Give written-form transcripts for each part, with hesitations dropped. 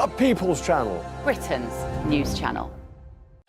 The People's Channel. Britain's news channel.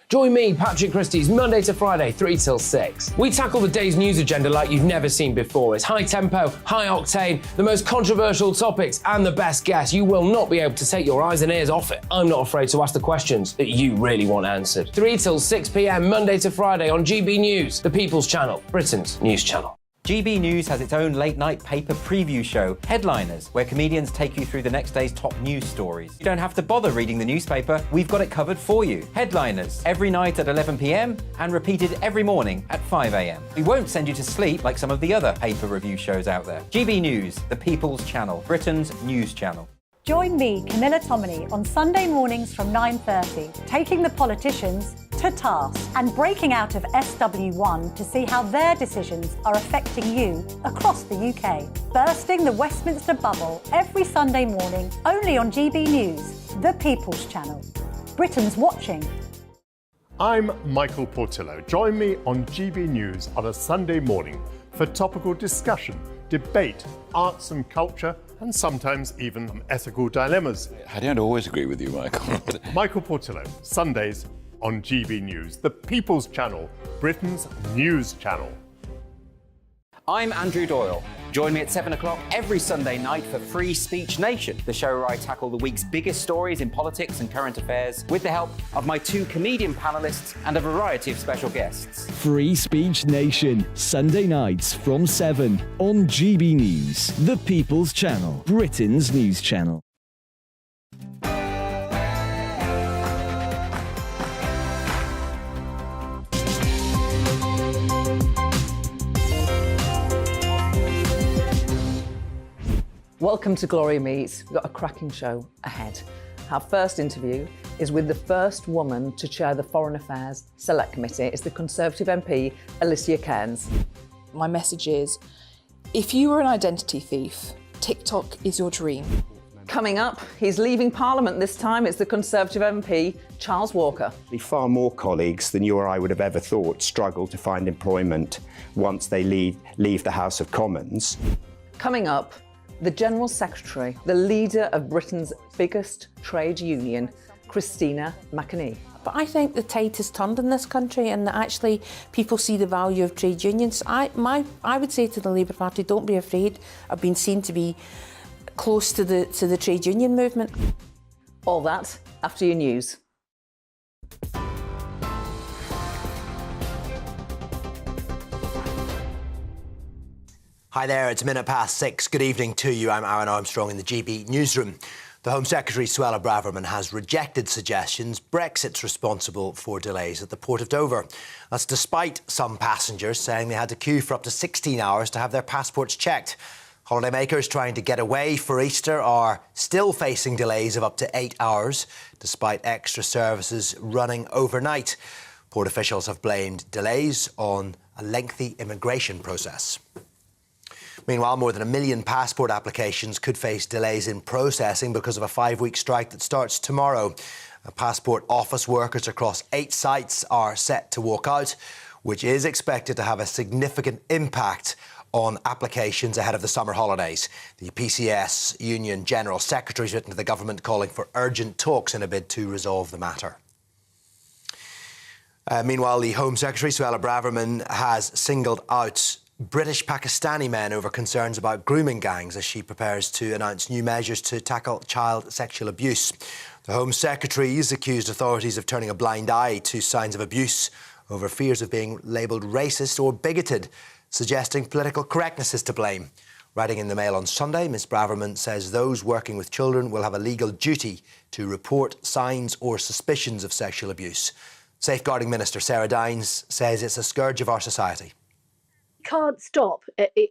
Join me, Patrick Christie's, Monday to Friday, 3 till 6. We tackle the day's news agenda like you've never seen before. It's high tempo, high octane, the most controversial topics, and the best guests. You will not be able to take your eyes and ears off it. I'm not afraid to ask the questions that you really want answered. 3 till 6 p.m, Monday to Friday on GB News, the People's Channel, Britain's news channel. GB News has its own late-night paper preview show, Headliners, where comedians take you through the next day's top news stories. You don't have to bother reading the newspaper, we've got it covered for you. Headliners, every night at 11 p.m, and repeated every morning at 5 a.m. We won't send you to sleep like some of the other paper review shows out there. GB News, the People's Channel, Britain's news channel. Join me, Camilla Tominey, on Sunday mornings from 9:30, taking the politicians to task and breaking out of SW1 to see how their decisions are affecting you across the UK. Bursting the Westminster bubble every Sunday morning, only on GB News, the People's Channel. Britain's watching. I'm Michael Portillo. Join me on GB News on a Sunday morning for topical discussion, debate, arts and culture, and sometimes even ethical dilemmas. I don't always agree with you, Michael. Michael Portillo, Sundays on GB News, the People's Channel, Britain's news channel. I'm Andrew Doyle. Join me at 7 o'clock every Sunday night for Free Speech Nation, the show where I tackle the week's biggest stories in politics and current affairs with the help of my two comedian panellists and a variety of special guests. Free Speech Nation, Sunday nights from 7 on GB News, the People's Channel, Britain's news channel. Welcome to Gloria Meets. We've got a cracking show ahead. Our first interview is with the first woman to chair the Foreign Affairs Select Committee. It's the Conservative MP, Alicia Cairns. My message is, if you were an identity thief, TikTok is your dream. Coming up, he's leaving Parliament this time. It's the Conservative MP, Charles Walker. Far more colleagues than you or I would have ever thought struggle to find employment once they leave the House of Commons. Coming up, the General Secretary, the leader of Britain's biggest trade union, Christina McAnee. But I think the tide has turned in this country and that actually people see the value of trade unions. I would say to the Labour Party, don't be afraid of being seen to be close to the trade union movement. All that after your news. Hi there, it's 6:15. Good evening to you. I'm Aaron Armstrong in the GB newsroom. The Home Secretary, Suella Braverman, has rejected suggestions Brexit's responsible for delays at the Port of Dover. That's despite some passengers saying they had to queue for up to 16 hours to have their passports checked. Holidaymakers trying to get away for Easter are still facing delays of up to 8 hours, despite extra services running overnight. Port officials have blamed delays on a lengthy immigration process. Meanwhile, more than 1 million passport applications could face delays in processing because of a 5-week strike that starts tomorrow. Passport office workers across 8 sites are set to walk out, which is expected to have a significant impact on applications ahead of the summer holidays. The PCS Union General Secretary has written to the government calling for urgent talks in a bid to resolve the matter. Meanwhile, the Home Secretary, Suella Braverman, has singled out British Pakistani men over concerns about grooming gangs as she prepares to announce new measures to tackle child sexual abuse. The Home Secretary has accused authorities of turning a blind eye to signs of abuse over fears of being labelled racist or bigoted, suggesting political correctness is to blame. Writing in the Mail on Sunday, Ms Braverman says those working with children will have a legal duty to report signs or suspicions of sexual abuse. Safeguarding Minister Sarah Dines says it's a scourge of our society. Can't stop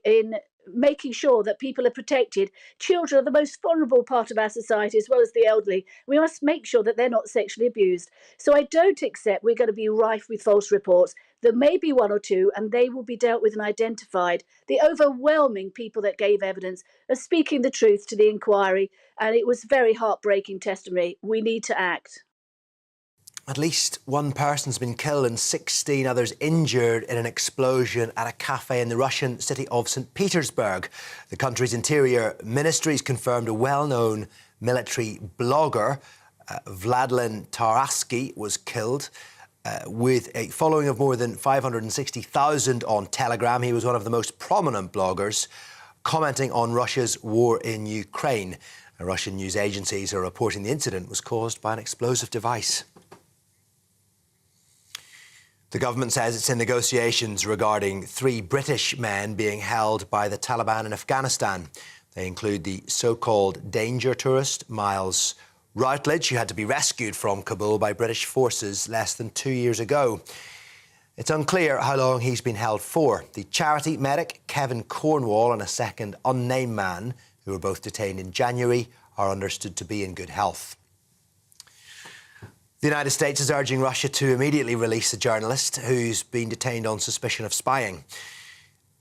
in making sure that people are protected. Children are the most vulnerable part of our society, as well as the elderly. We must make sure that they're not sexually abused. So I don't accept we're going to be rife with false reports. There may be one or two, and they will be dealt with and identified. The overwhelming people that gave evidence are speaking the truth to the inquiry, and it was very heartbreaking testimony. We need to act. At least one person's been killed and 16 others injured in an explosion at a cafe in the Russian city of St. Petersburg. The country's interior ministry's confirmed a well-known military blogger Vladlen Taraski was killed with a following of more than 560,000 on Telegram. He was one of the most prominent bloggers commenting on Russia's war in Ukraine. Russian news agencies are reporting the incident was caused by an explosive device. The government says it's in negotiations regarding 3 British men being held by the Taliban in Afghanistan. They include the so-called danger tourist, Miles Routledge, who had to be rescued from Kabul by British forces less than 2 years ago. It's unclear how long he's been held for. The charity medic, Kevin Cornwall, and a second unnamed man, who were both detained in January, are understood to be in good health. The United States is urging Russia to immediately release a journalist who's been detained on suspicion of spying.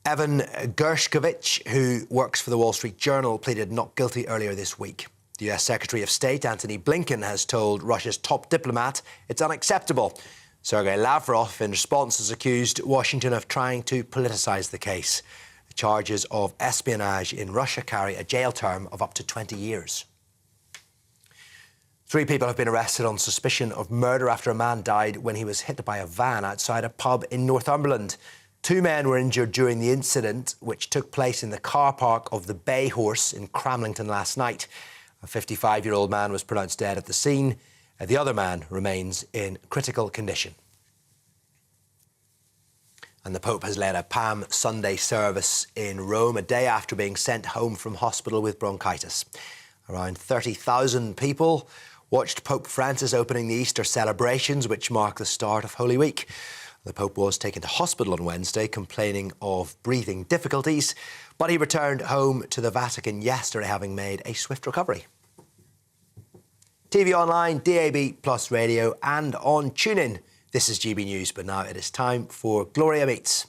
Evan Gershkovich, who works for the Wall Street Journal, pleaded not guilty earlier this week. The US Secretary of State, Antony Blinken, has told Russia's top diplomat it's unacceptable. Sergei Lavrov, in response, has accused Washington of trying to politicise the case. The charges of espionage in Russia carry a jail term of up to 20 years. 3 people have been arrested on suspicion of murder after a man died when he was hit by a van outside a pub in Northumberland. 2 men were injured during the incident, which took place in the car park of the Bay Horse in Cramlington last night. A 55-year-old man was pronounced dead at the scene. The other man remains in critical condition. And the Pope has led a Palm Sunday service in Rome a day after being sent home from hospital with bronchitis. Around 30,000 people watched Pope Francis opening the Easter celebrations, which mark the start of Holy Week. The Pope was taken to hospital on Wednesday, complaining of breathing difficulties, but he returned home to the Vatican yesterday, having made a swift recovery. TV online, DAB Plus radio and on TuneIn. This is GB News, but now it is time for Gloria Meets.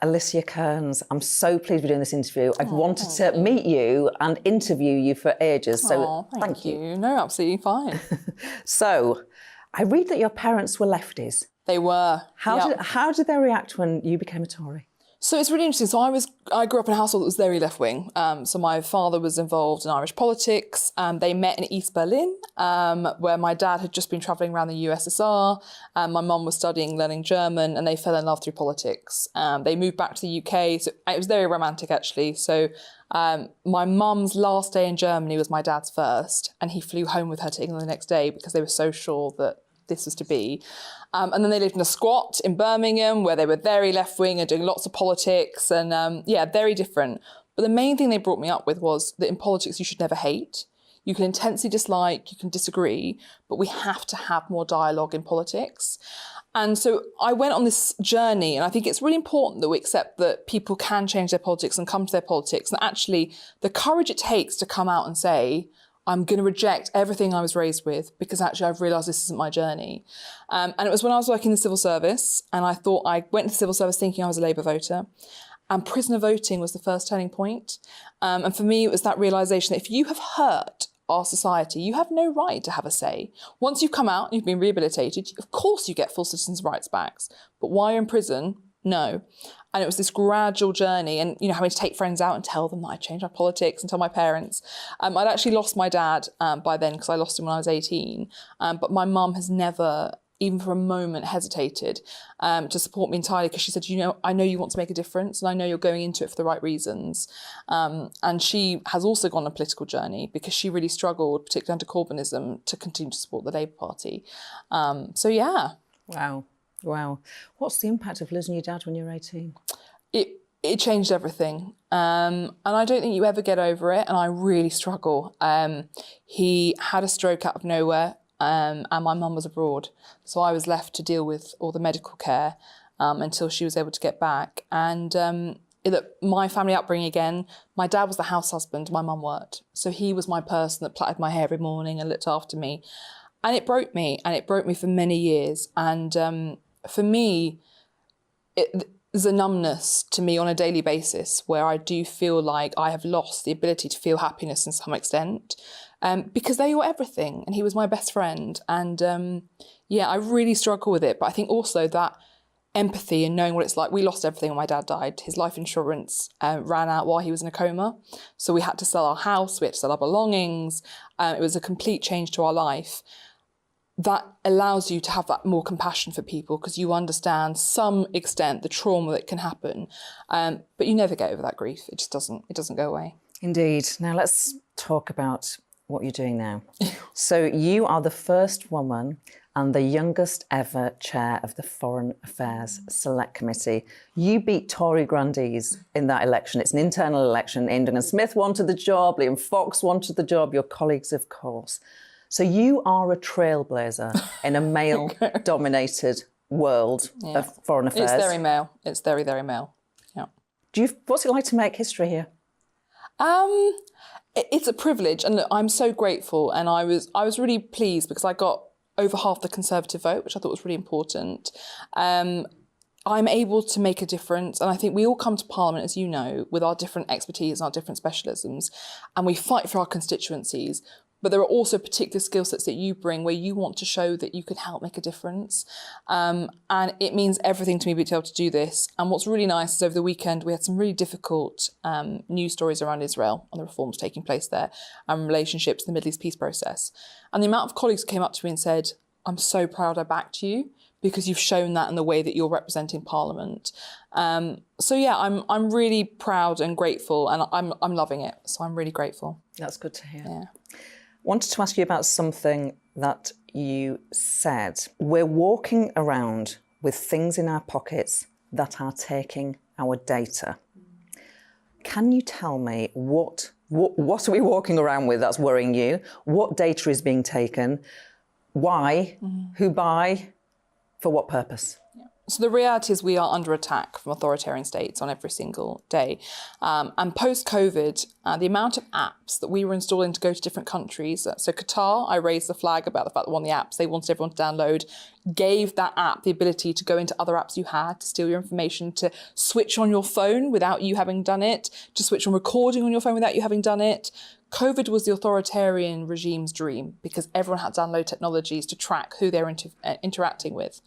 Alicia Kearns, I'm so pleased we're doing this interview. I've wanted to meet you and interview you for ages, so thank you. No, absolutely fine. So, I read that your parents were lefties. They were. How did they react when you became a Tory? So it's really interesting. So I grew up in a household that was very left-wing. So my father was involved in Irish politics. They met in East Berlin, where my dad had just been travelling around the USSR. My mum was learning German, and they fell in love through politics. They moved back to the UK. So it was very romantic, actually. So my mum's last day in Germany was my dad's first, and he flew home with her to England the next day because they were so sure that this was to be. And then they lived in a squat in Birmingham where they were very left-wing and doing lots of politics and, very different. But the main thing they brought me up with was that in politics you should never hate. You can intensely dislike, you can disagree, but we have to have more dialogue in politics. And so I went on this journey, and I think it's really important that we accept that people can change their politics and come to their politics. And actually, the courage it takes to come out and say, I'm going to reject everything I was raised with because actually I've realised this isn't my journey. And it was when I was working in the civil service, and I thought I went into the civil service thinking I was a Labour voter, and prisoner voting was the first turning point. And for me, it was that realisation that if you have hurt our society, you have no right to have a say. Once you've come out and you've been rehabilitated, of course you get full citizens' rights back. But while you're in prison, no. And it was this gradual journey, and having to take friends out and tell them that I changed my politics and tell my parents. I'd actually lost my dad by then because I lost him when I was 18. But my mum has never, even for a moment, hesitated to support me entirely because she said, I know you want to make a difference and I know you're going into it for the right reasons. And she has also gone on a political journey because she really struggled, particularly under Corbynism, to continue to support the Labour Party. Wow. What's the impact of losing your dad when you were 18? It changed everything. And I don't think you ever get over it. And I really struggle. He had a stroke out of nowhere and my mum was abroad. So I was left to deal with all the medical care until she was able to get back. And my family upbringing again, my dad was the house husband, my mum worked. So he was my person that plaited my hair every morning and looked after me. And it broke me for many years. And for me, there's a numbness to me on a daily basis where I do feel like I have lost the ability to feel happiness in some extent. because they were everything, and he was my best friend. And yeah, I really struggle with it. But I think also that empathy and knowing what it's like. We lost everything when my dad died. His life insurance ran out while he was in a coma. So we had to sell our house, we had to sell our belongings. It was a complete change to our life. That allows you to have that more compassion for people because you understand some extent the trauma that can happen. But you never get over that grief. It just doesn't go away. Indeed. Now let's talk about what you're doing now. So you are the first woman and the youngest ever chair of the Foreign Affairs Select Committee. You beat Tory grandees in that election. It's an internal election. Indra Smith wanted the job, Liam Fox wanted the job, your colleagues, of course. So you are a trailblazer in a male-dominated world of foreign affairs. It's very male. It's very, very male. Yeah. What's it like to make history here? It's a privilege, and look, I'm so grateful. And I was really pleased because I got over half the Conservative vote, which I thought was really important. I'm able to make a difference, and I think we all come to Parliament, as you know, with our different expertise and our different specialisms, and we fight for our constituencies. But there are also particular skill sets that you bring where you want to show that you can help make a difference. And it means everything to me to be able to do this. And what's really nice is over the weekend, we had some really difficult news stories around Israel and the reforms taking place there and relationships in the Middle East peace process. And the amount of colleagues came up to me and said, I'm so proud I backed you because you've shown that in the way that you're representing Parliament. So yeah, I'm really proud and grateful, and I'm loving it. So I'm really grateful. That's good to hear. Yeah. Wanted to ask you about something that you said. We're walking around with things in our pockets that are taking our data. Can you tell me what are we walking around with that's worrying you? What data is being taken? Why? Who by? For what purpose? So the reality is we are under attack from authoritarian states on every single day. And post-COVID, the amount of apps that we were installing to go to different countries. So Qatar, I raised the flag about the fact that one of the apps they wanted everyone to download, gave that app the ability to go into other apps you had, to steal your information, to switch on your phone without you having done it, to switch on recording on your phone without you having done it. COVID was the authoritarian regime's dream because everyone had to download technologies to track who they're interacting with.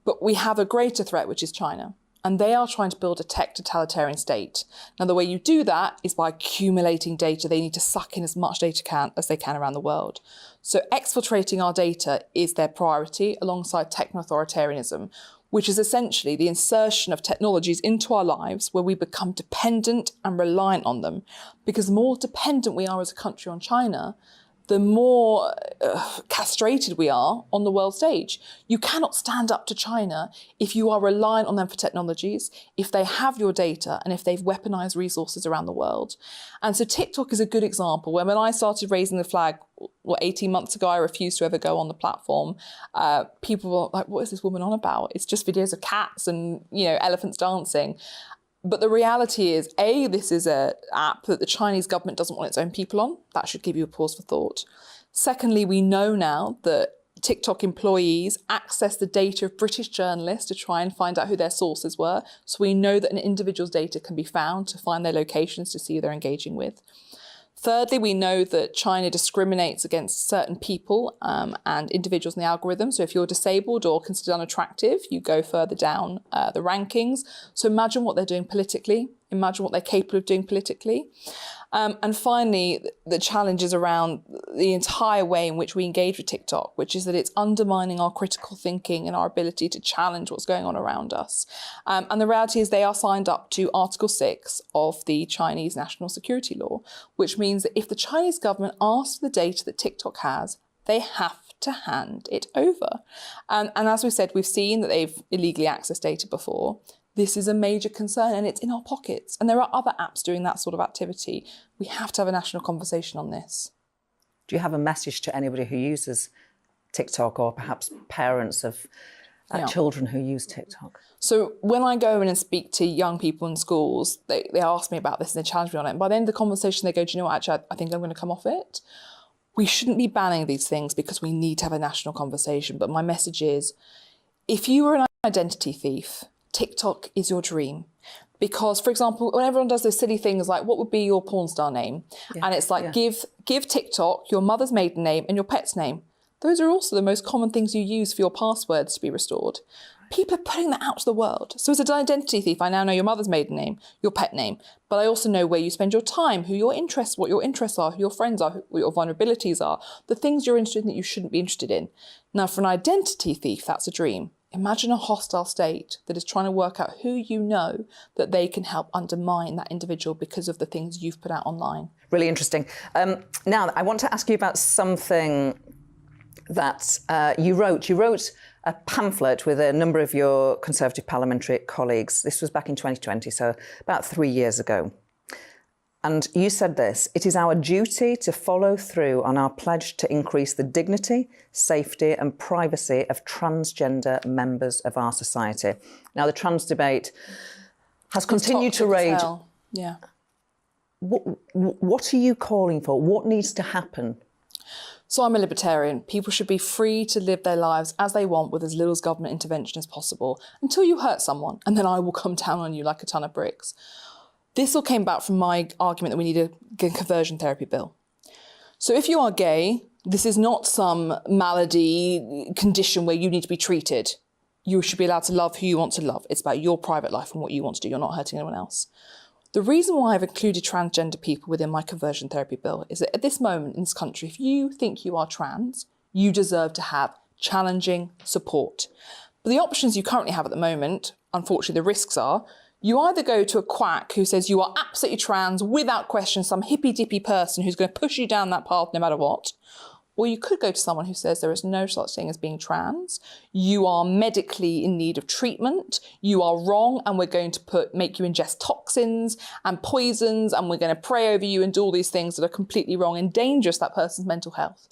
But we have a greater threat, which is China. And they are trying to build a tech totalitarian state. Now, the way you do that is by accumulating data. They need to suck in as much data as they can around the world. So exfiltrating our data is their priority alongside techno-authoritarianism, which is essentially the insertion of technologies into our lives where we become dependent and reliant on them. Because the more dependent we are as a country on China, the more castrated we are on the world stage. You cannot stand up to China if you are reliant on them for technologies, if they have your data, and if they've weaponized resources around the world. And so TikTok is a good example. When I started raising the flag, 18 months ago, I refused to ever go on the platform. People were like, what is this woman on about? It's just videos of cats and, elephants dancing. But the reality is, A, this is an app that the Chinese government doesn't want its own people on. That should give you a pause for thought. Secondly, we know now that TikTok employees access the data of British journalists to try and find out who their sources were. So we know that an individual's data can be found to find their locations to see who they're engaging with. Thirdly, we know that China discriminates against certain people and individuals in the algorithm. So if you're disabled or considered unattractive, you go further down the rankings. So imagine what they're doing politically. Imagine what they're capable of doing politically. And finally, the challenge is around the entire way in which we engage with TikTok, which is that it's undermining our critical thinking and our ability to challenge what's going on around us. And the reality is they are signed up to Article 6 of the Chinese National Security Law, which means that if the Chinese government asks for the data that TikTok has, they have to hand it over. And as we said, we've seen that they've illegally accessed data before. This is a major concern and it's in our pockets. And there are other apps doing that sort of activity. We have to have a national conversation on this. Do you have a message to anybody who uses TikTok or perhaps parents of children who use TikTok? So when I go in and speak to young people in schools, they ask me about this and they challenge me on it. And by the end of the conversation, they go, do you know what, actually, I think I'm going to come off it. We shouldn't be banning these things because we need to have a national conversation. But my message is, if you were an identity thief, TikTok is your dream Because, for example, when everyone does those silly things like, what would be your porn star name? Yeah. And it's like, give TikTok your mother's maiden name and your pet's name. Those are also the most common things you use for your passwords to be restored. People are putting that out to the world. So as an identity thief, I now know your mother's maiden name, your pet name, but I also know where you spend your time, what your interests are, who your friends are, what your vulnerabilities are, the things you're interested in that you shouldn't be interested in. Now, for an identity thief, that's a dream. Imagine a hostile state that is trying to work out who you know that they can help undermine that individual because of the things you've put out online. Really interesting. Now, I want to ask you about something that you wrote. You wrote a pamphlet with a number of your Conservative parliamentary colleagues. This was back in 2020, so about 3 years ago. And you said this: "It is our duty to follow through on our pledge to increase the dignity, safety and privacy of transgender members of our society." Now, the trans debate has continued to rage. Yeah. What are you calling for? What needs to happen? So I'm a libertarian. People should be free to live their lives as they want with as little government intervention as possible until you hurt someone, and then I will come down on you like a ton of bricks. This all came back from my argument that we need a conversion therapy bill. So if you are gay, this is not some malady condition where you need to be treated. You should be allowed to love who you want to love. It's about your private life and what you want to do. You're not hurting anyone else. The reason why I've included transgender people within my conversion therapy bill is that at this moment in this country, if you think you are trans, you deserve to have challenging support. But the options you currently have at the moment, unfortunately, the risks are, you either go to a quack who says you are absolutely trans without question, some hippy-dippy person who's going to push you down that path no matter what, or you could go to someone who says there is no such thing as being trans, you are medically in need of treatment, you are wrong, and we're going to make you ingest toxins and poisons, and we're going to pray over you and do all these things that are completely wrong and dangerous to that person's mental health.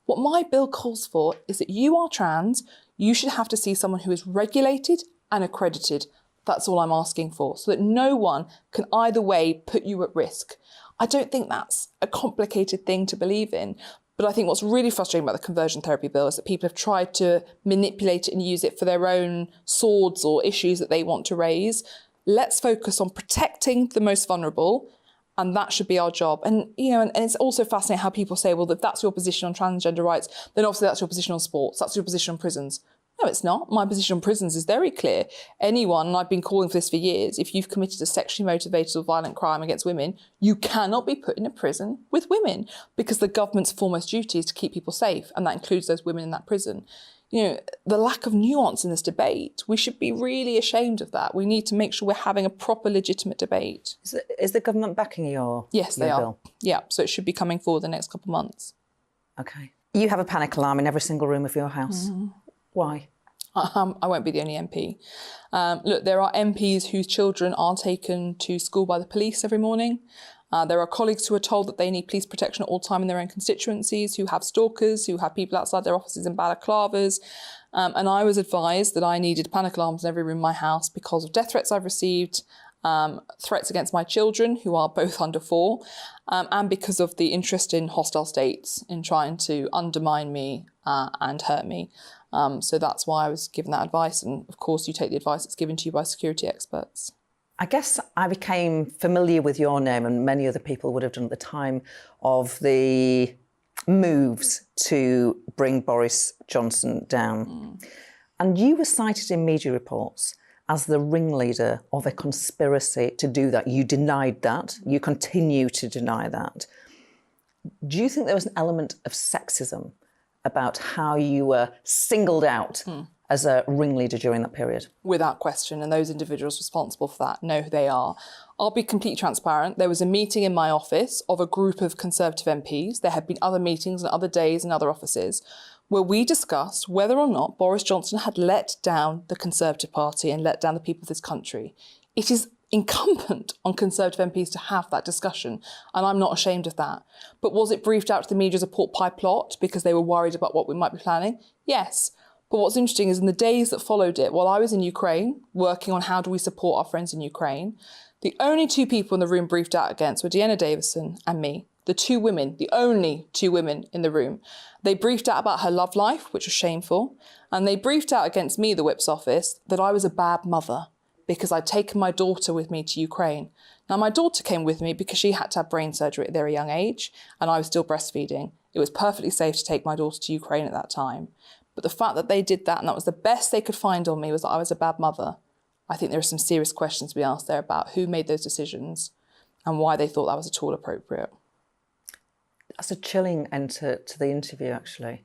What my bill calls for is that you are trans, you should have to see someone who is regulated and accredited. That's all I'm asking for, so that no one can either way put you at risk. I don't think that's a complicated thing to believe in, but I think what's really frustrating about the conversion therapy bill is that people have tried to manipulate it and use it for their own swords or issues that they want to raise. Let's focus on protecting the most vulnerable, and that should be our job. And, and it's also fascinating how people say, well, if that's your position on transgender rights, then obviously that's your position on sports, that's your position on prisons. No, it's not. My position on prisons is very clear. Anyone, and I've been calling for this for years, if you've committed a sexually motivated or violent crime against women, you cannot be put in a prison with women, because the government's foremost duty is to keep people safe, and that includes those women in that prison. The lack of nuance in this debate, we should be really ashamed of that. We need to make sure we're having a proper, legitimate debate. Is the government backing your Yes, they are. bill? Yeah, so it should be coming forward the next couple of months. OK. You have a panic alarm in every single room of your house. Mm-hmm. Why? I won't be the only MP. Look, there are MPs whose children are taken to school by the police every morning. There are colleagues who are told that they need police protection at all time in their own constituencies, who have stalkers, who have people outside their offices in balaclavas. And I was advised that I needed panic alarms in every room in my house because of death threats I've received, threats against my children, who are both under 4, and because of the interest in hostile states in trying to undermine me and hurt me. So that's why I was given that advice. And of course, you take the advice that's given to you by security experts. I guess I became familiar with your name, and many other people would have done at the time of the moves to bring Boris Johnson down. And you were cited in media reports as the ringleader of a conspiracy to do that. You denied that. You continue to deny that. Do you think there was an element of sexism about how you were singled out as a ringleader during that period? Without question, and those individuals responsible for that know who they are. I'll be completely transparent. There was a meeting in my office of a group of Conservative MPs. There had been other meetings and other days in other offices where we discussed whether or not Boris Johnson had let down the Conservative Party and let down the people of this country. It is incumbent on Conservative MPs to have that discussion, and I'm not ashamed of that. But was it briefed out to the media as a pork pie plot because they were worried about what we might be planning? Yes. But what's interesting is in the days that followed it, while I was in Ukraine, working on how do we support our friends in Ukraine, the only 2 people in the room briefed out against were Deanna Davison and me. The 2 women, the only 2 women in the room. They briefed out about her love life, which was shameful, and they briefed out against me, the Whip's office, that I was a bad mother because I'd taken my daughter with me to Ukraine. Now, my daughter came with me because she had to have brain surgery at a very young age, and I was still breastfeeding. It was perfectly safe to take my daughter to Ukraine at that time. But the fact that they did that, and that was the best they could find on me, was that I was a bad mother. I think there are some serious questions to be asked there about who made those decisions and why they thought that was at all appropriate. That's a chilling end to the interview, actually.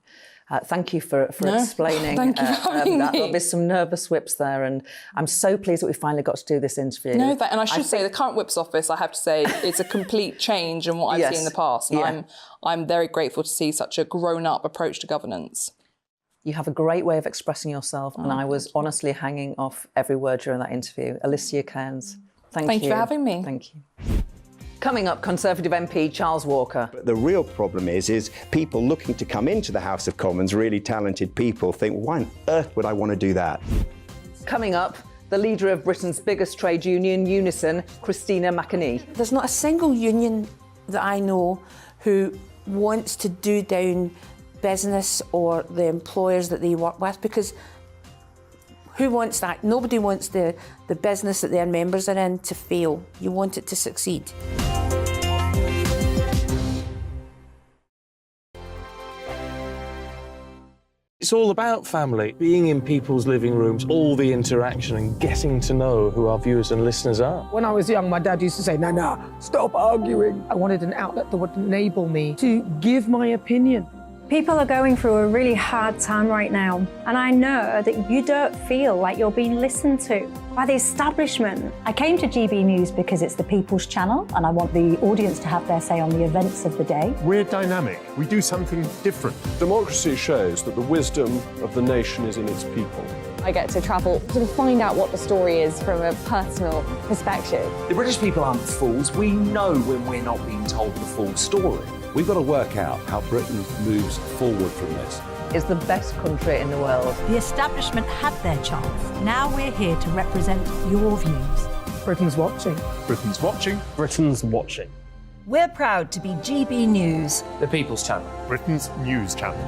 Thank you for explaining. Thank you for having me. There's some nervous whips there, and I'm so pleased that we finally got to do this interview. No, and I should say the current whips office, I have to say, it's a complete change in what I've seen in the past. And I'm very grateful to see such a grown-up approach to governance. You have a great way of expressing yourself, and I was honestly hanging off every word during that interview. Alicia Cairns, thank you for having me. Thank you. Coming up, Conservative MP Charles Walker. But the real problem is people looking to come into the House of Commons, really talented people, think, why on earth would I want to do that? Coming up, the leader of Britain's biggest trade union, Unison, Christina McAnee. There's not a single union that I know who wants to do down business or the employers that they work with, because who wants that? Nobody wants the business that their members are in to fail. You want it to succeed. It's all about family, being in people's living rooms, all the interaction and getting to know who our viewers and listeners are. When I was young, my dad used to say, no, stop arguing. I wanted an outlet that would enable me to give my opinion. People are going through a really hard time right now, and I know that you don't feel like you're being listened to by the establishment. I came to GB News because it's the People's Channel, and I want the audience to have their say on the events of the day. We're dynamic. We do something different. Democracy shows that the wisdom of the nation is in its people. I get to travel to find out what the story is from a personal perspective. The British people aren't fools. We know when we're not being told the full story. We've got to work out how Britain moves forward from this. It's the best country in the world. The establishment had their chance. Now we're here to represent your views. Britain's watching. Britain's watching. Britain's watching. We're proud to be GB News, The People's Channel. Britain's news channel.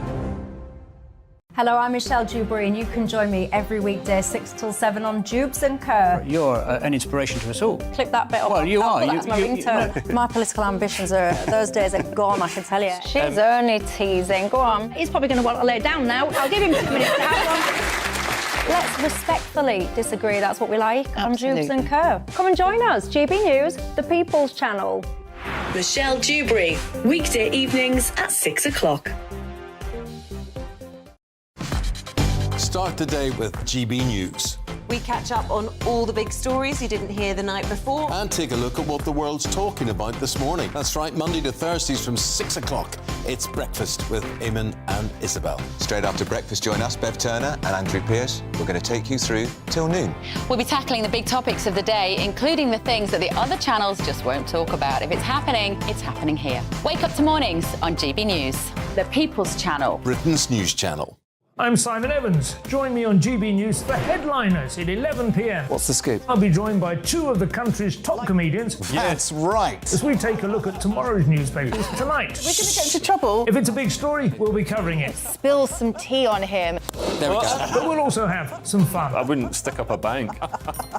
Hello, I'm Michelle Dewberry, and you can join me every weekday 6 till 7 on Jubes and Kerr. You're an inspiration to us all. Clip that bit off. Well, you are. That's my ringtone. My political ambitions those days are gone, I can tell you. She's only teasing. Go on. He's probably going to want to lay down now. I'll give him 2 minutes to have one. Let's respectfully disagree. That's what we like on Jubes and Kerr. Come and join us. GB News, the People's Channel. Michelle Dewberry, weekday evenings at 6 o'clock. Start the day with GB News. We catch up on all the big stories you didn't hear the night before. And take a look at what the world's talking about this morning. That's right, Monday to Thursdays from 6 o'clock. It's Breakfast with Eamon and Isabel. Straight after breakfast, join us, Bev Turner and Andrew Pearce. We're going to take you through till noon. We'll be tackling the big topics of the day, including the things that the other channels just won't talk about. If it's happening here. Wake up to mornings on GB News, the People's Channel. Britain's news channel. I'm Simon Evans. Join me on GB News for Headliners at 11 p.m. What's the scoop? I'll be joined by 2 of the country's top comedians. That's right. As we take a look at tomorrow's newspapers tonight. We're going to get into trouble. If it's a big story, we'll be covering it. Spill some tea on him. There we go. But we'll also have some fun. I wouldn't stick up a bank.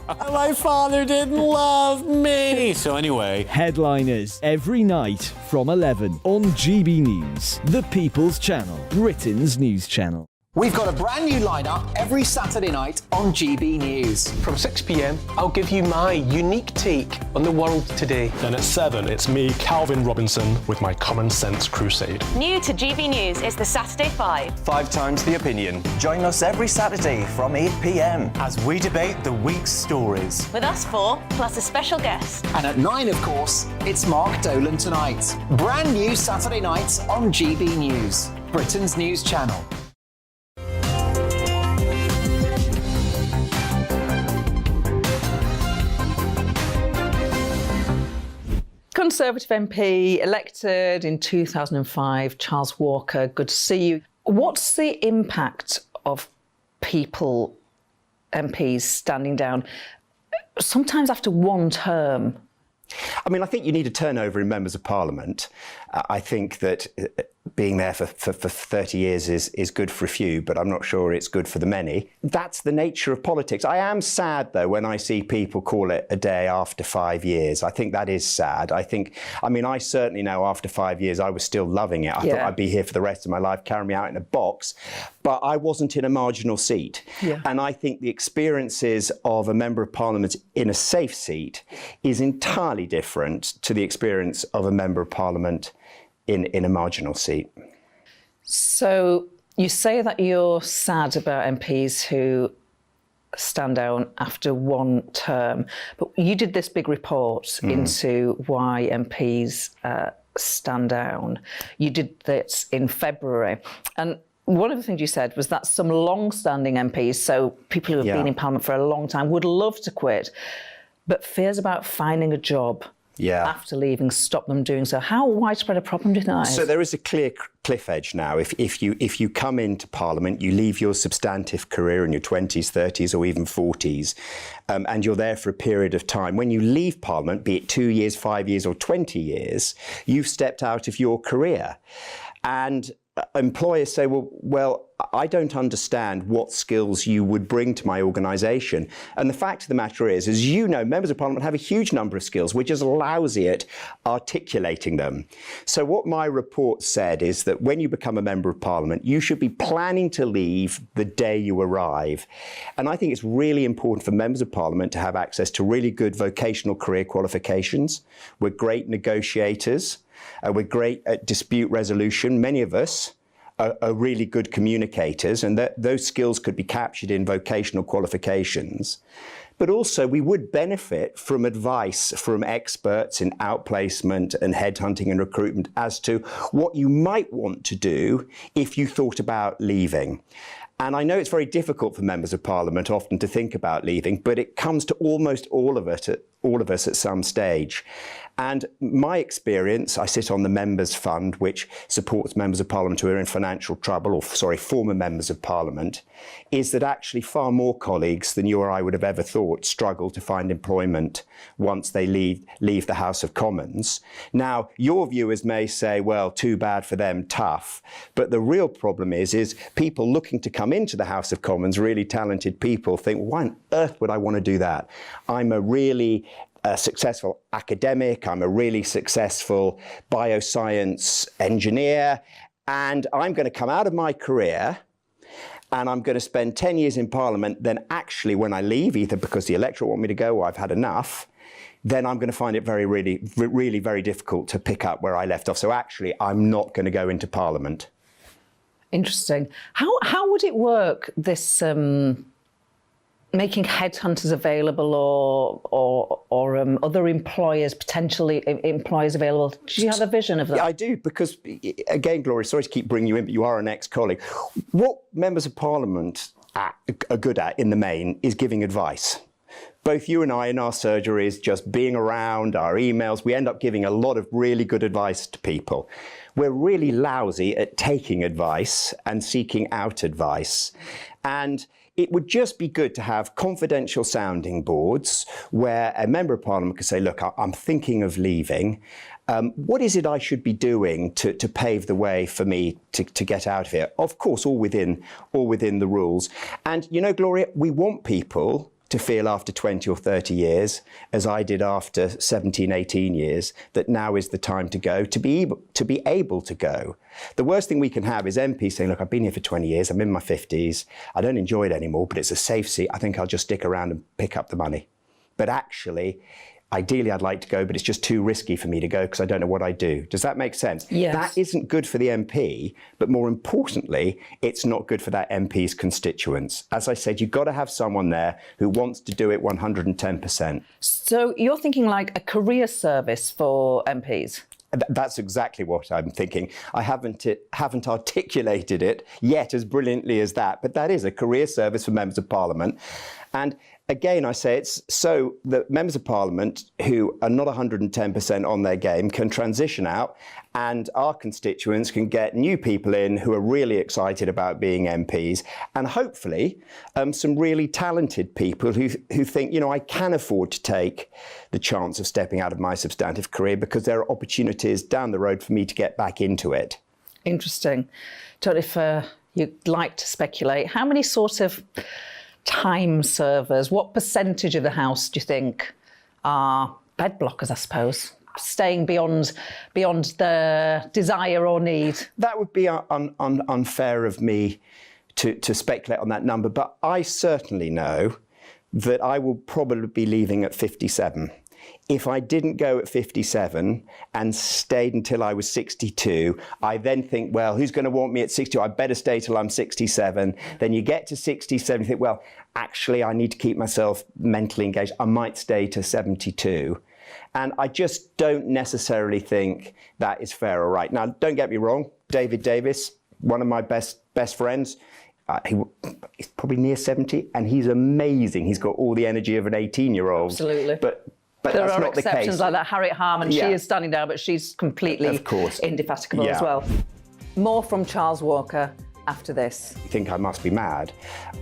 My father didn't love me. So anyway. Headliners every night from 11 on GB News, the People's Channel, Britain's news channel. We've got a brand new lineup every Saturday night on GB News. From 6 p.m, I'll give you my unique take on the world today. Then at 7, it's me, Calvin Robinson, with my Common Sense Crusade. New to GB News is the Saturday 5. 5 times the opinion. Join us every Saturday from 8 p.m. as we debate the week's stories. With us 4, plus a special guest. And at 9, of course, it's Mark Dolan Tonight. Brand new Saturday nights on GB News, Britain's news channel. Conservative MP elected in 2005, Charles Walker, good to see you. What's the impact of people, MPs, standing down, sometimes after one term? I mean, I think you need a turnover in members of Parliament. I think that being there for 30 years is good for a few, but I'm not sure it's good for the many. That's the nature of politics. I am sad, though, when I see people call it a day after 5 years. I think that is sad. I certainly know after 5 years I was still loving it. I thought I'd be here for the rest of my life, carry me out in a box, but I wasn't in a marginal seat. Yeah. And I think the experiences of a Member of Parliament in a safe seat is entirely different to the experience of a Member of Parliament in a marginal seat. So you say that you're sad about MPs who stand down after one term, but you did this big report into why MPs stand down. You did this in February, and one of the things you said was that some long-standing MPs, so people who have been in Parliament for a long time, would love to quit, but fears about finding a job after leaving stop them doing so. How widespread a problem do you think that is? So there is a clear cliff edge now. If you come into Parliament, you leave your substantive career in your 20s, 30s or even 40s, and you're there for a period of time. When you leave Parliament, be it 2 years, 5 years or 20 years, you've stepped out of your career. And employers say, well, I don't understand what skills you would bring to my organisation. And the fact of the matter is, as you know, members of Parliament have a huge number of skills. We're just lousy at articulating them. So what my report said is that when you become a Member of Parliament, you should be planning to leave the day you arrive. And I think it's really important for members of Parliament to have access to really good vocational career qualifications. We're great negotiators. We're great at dispute resolution. Many of us are really good communicators, and those skills could be captured in vocational qualifications. But also we would benefit from advice from experts in outplacement and headhunting and recruitment as to what you might want to do if you thought about leaving. And I know it's very difficult for members of Parliament often to think about leaving, but it comes to almost all of us at some stage. And my experience, I sit on the Members Fund, which supports members of Parliament who are in financial trouble, or former members of Parliament, is that actually far more colleagues than you or I would have ever thought struggle to find employment once they leave the House of Commons. Now, your viewers may say, well, too bad for them, tough. But the real problem is people looking to come into the House of Commons, really talented people, think, why on earth would I want to do that? I'm a really successful academic, I'm a really successful bioscience engineer, and I'm going to come out of my career and I'm going to spend 10 years in Parliament. Then actually when I leave, either because the electorate want me to go or I've had enough, then I'm going to find it really very difficult to pick up where I left off. So actually I'm not going to go into Parliament. Interesting. How would it work, this making headhunters available or other employers, potentially employers available? Do you have a vision of that? Yeah, I do, because, again, Gloria, sorry to keep bringing you in, but you are an ex-colleague. What members of Parliament are good at, in the main, is giving advice. Both you and I in our surgeries, just being around, our emails, we end up giving a lot of really good advice to people. We're really lousy at taking advice and seeking out advice. And it would just be good to have confidential sounding boards where a Member of Parliament could say, look, I'm thinking of leaving. What is it I should be doing to pave the way for me to get out of here? Of course, all within the rules. And, you know, Gloria, we want people to feel after 20 or 30 years, as I did after 17, 18 years, that now is the time to go, to be able to go. The worst thing we can have is MPs saying, look, I've been here for 20 years, I'm in my 50s, I don't enjoy it anymore, but it's a safe seat, I think I'll just stick around and pick up the money. But actually, ideally I'd like to go, but it's just too risky for me to go because I don't know what I do. Does that make sense? Yes. That isn't good for the MP, but more importantly, it's not good for that MP's constituents. As I said, you've got to have someone there who wants to do it 110%. So you're thinking like a career service for MPs? That's exactly what I'm thinking. I haven't articulated it yet as brilliantly as that, but that is a career service for members of Parliament. And again, I say it's so that members of Parliament who are not 110% on their game can transition out, and our constituents can get new people in who are really excited about being MPs, and hopefully some really talented people who think, you know, I can afford to take the chance of stepping out of my substantive career because there are opportunities down the road for me to get back into it. Interesting. Don't know if you'd like to speculate. How many sort of time servers, what percentage of the House do you think are bed blockers, I suppose? Staying beyond the desire or need? That would be unfair of me to speculate on that number, but I certainly know that I will probably be leaving at 57. If I didn't go at 57 and stayed until I was 62, I then think, well, who's going to want me at 62? I better stay till I'm 67. Then you get to 67, you think, well, actually, I need to keep myself mentally engaged. I might stay to 72. And I just don't necessarily think that is fair or right. Now, don't get me wrong, David Davis, one of my best friends, he's probably near 70, and he's amazing. He's got all the energy of an 18-year-old. Absolutely. But there that's are not the exceptions case. like that. Harriet Harman, Yeah. she is standing down, but she's completely Of course. indefatigable Yeah. as well. More from Charles Walker after this. You think I must be mad.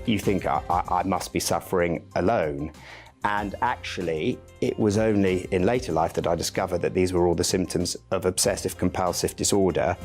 You think I must be suffering alone. And actually, it was only in later life that I discovered that these were all the symptoms of obsessive compulsive disorder.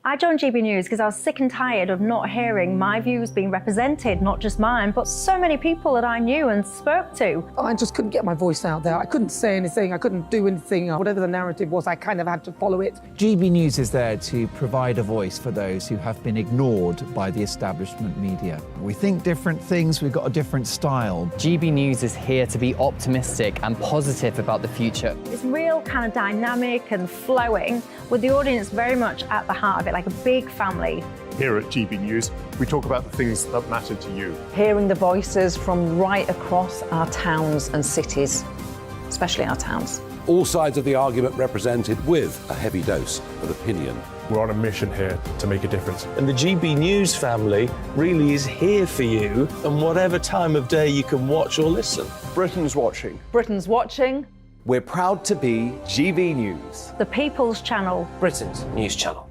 I joined GB News because I was sick and tired of not hearing my views being represented, not just mine, but so many people that I knew and spoke to. I just couldn't get my voice out there. I couldn't say anything. I couldn't do anything. Whatever the narrative was, I kind of had to follow it. GB News is there to provide a voice for those who have been ignored by the establishment media. We think different things, we've got a different style. GB News is here to be optimistic and positive about the future. It's real kind of dynamic and flowing, with the audience very much at the heart of it, like a big family. Here at GB News, we talk about the things that matter to you. Hearing the voices from right across our towns and cities, especially our towns. All sides of the argument represented with a heavy dose of opinion. We're on a mission here to make a difference. And the GB News family really is here for you, and whatever time of day you can watch or listen. Britain's watching. Britain's watching. We're proud to be GB News. The People's Channel. Britain's news channel.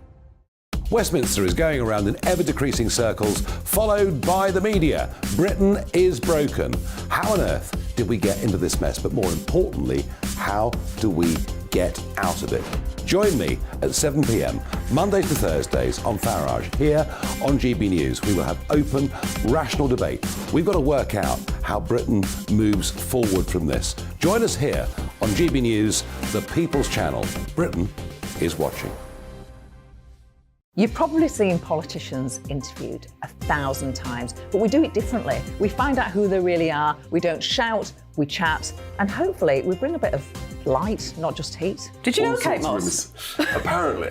Westminster is going around in ever-decreasing circles, followed by the media. Britain is broken. How on earth did we get into this mess? But more importantly, how do we get out of it? Join me at 7 p.m, Mondays to Thursdays on Farage, here on GB News. We will have open, rational debate. We've got to work out how Britain moves forward from this. Join us here on GB News, the People's Channel. Britain is watching. You've probably seen politicians interviewed 1,000 times, but we do it differently. We find out who they really are, we don't shout, we chat, and hopefully we bring a bit of light, not just heat. Did you know Kate Moss? Apparently.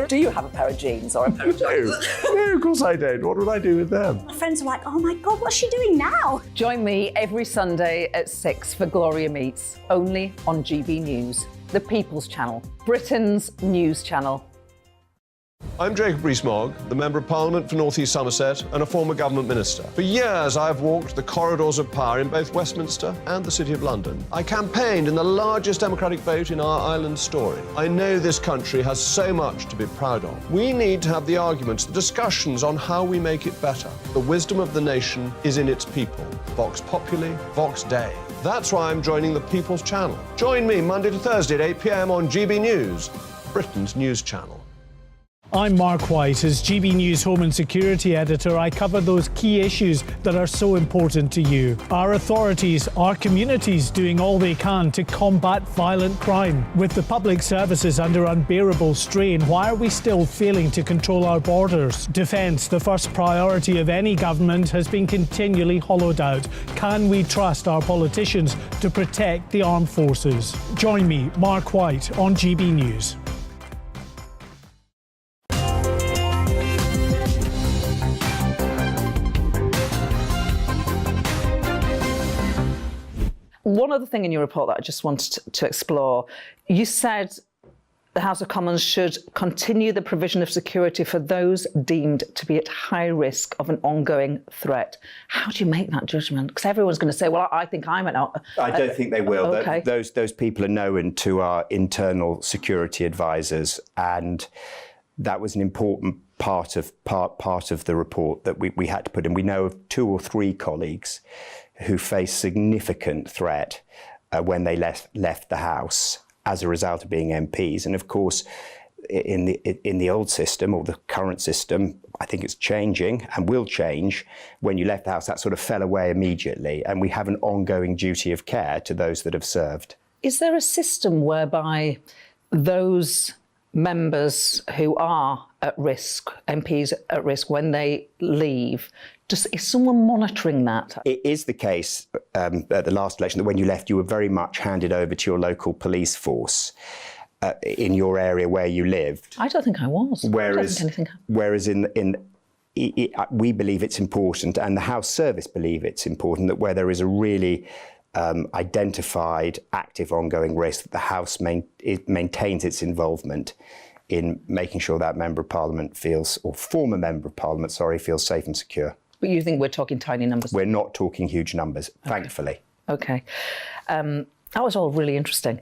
Do you have a pair of jeans or a pair of jeans? No, of course I don't. What would I do with them? My friends are like, oh my God, what's she doing now? Join me every Sunday at 6 for Gloria Meets, only on GB News, the People's Channel, Britain's news channel. I'm Jacob Rees-Mogg, the Member of Parliament for North East Somerset and a former government minister. For years, I have walked the corridors of power in both Westminster and the City of London. I campaigned in the largest democratic vote in our island story. I know this country has so much to be proud of. We need to have the arguments, the discussions on how we make it better. The wisdom of the nation is in its people. Vox Populi, Vox Dei. That's why I'm joining the People's Channel. Join me Monday to Thursday at 8 p.m. on GB News, Britain's news channel. I'm Mark White. As GB News Home and Security Editor, I cover those key issues that are so important to you. Our authorities, our communities doing all they can to combat violent crime. With the public services under unbearable strain, why are we still failing to control our borders? Defence, the first priority of any government, has been continually hollowed out. Can we trust our politicians to protect the armed forces? Join me, Mark White, on GB News. One other thing in your report that I just wanted to explore, you said the House of Commons should continue the provision of security for those deemed to be at high risk of an ongoing threat. How do you make that judgment? Because everyone's going to say, well, I think I'm I don't think they will. Okay. Those people are known to our internal security advisors, and that was an important part of the report that we had to put in. We know of 2 or 3 colleagues who face significant threat when they left the House as a result of being MPs. And of course, in the old system, or the current system, I think it's changing and will change. When you left the House, that sort of fell away immediately, and we have an ongoing duty of care to those that have served. Is there a system whereby those members who are at risk, MPs at risk, when they leave, is someone monitoring that? It is the case at the last election that when you left, you were very much handed over to your local police force in your area where you lived. I don't think I was. Whereas, I don't think anything happened. we believe it's important, and the House Service believe it's important, that where there is a really identified, active, ongoing risk, that the House maintains its involvement in making sure that Member of Parliament feels, or former Member of Parliament, sorry, feels safe and secure. But you think we're talking tiny numbers? We're not talking huge numbers, thankfully. Okay. That was all really interesting.